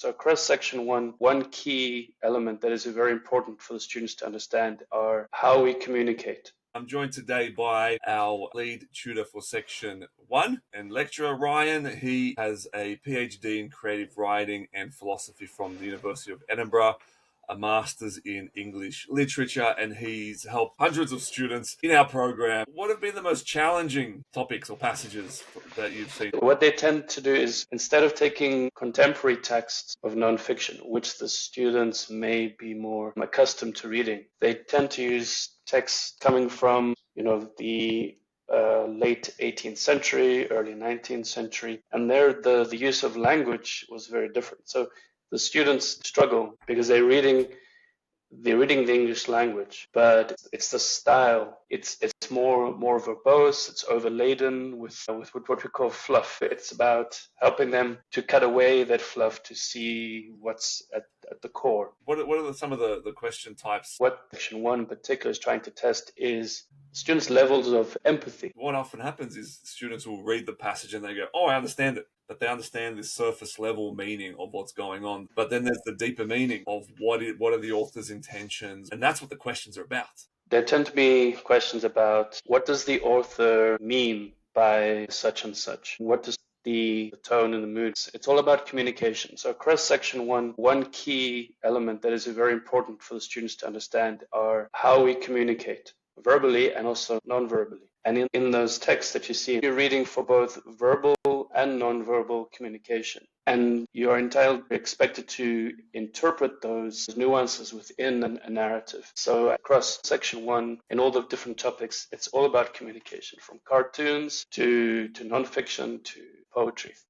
So across section one key element that is very important for the students to understand are how we communicate. I'm joined today by our lead tutor for section 1 and lecturer, Ryan. He has a PhD in creative writing and philosophy from the University of Edinburgh, a master's in English literature, and he's helped hundreds of students in our program. What have been the most challenging topics or passages that you've seen? What they tend to do is, instead of taking contemporary texts of nonfiction, which the students may be more accustomed to reading, they tend to use texts coming from, the late 18th century, early 19th century, and there the use of language was very different. So the students struggle because they're reading the English language, but it's the style. It's more verbose. It's overladen with what we call fluff. It's about helping them to cut away that fluff to see what's at the core. What are some of the question types? What section 1 in particular is trying to test is students' levels of empathy. What often happens is students will read the passage and they go, "Oh, I understand it." But they understand this surface level meaning of what's going on. But then there's the deeper meaning of what are the author's intentions. And that's what the questions are about. There tend to be questions about what does the author mean by such and such? What does the tone and the mood? It's all about communication. So across section 1, one key element that is very important for the students to understand are how we communicate, verbally and also non-verbally. And in those texts that you see, you're reading for both verbal and non-verbal communication. And you are expected to interpret those nuances within a narrative. So across section 1, in all the different topics, it's all about communication, from cartoons to nonfiction to poetry.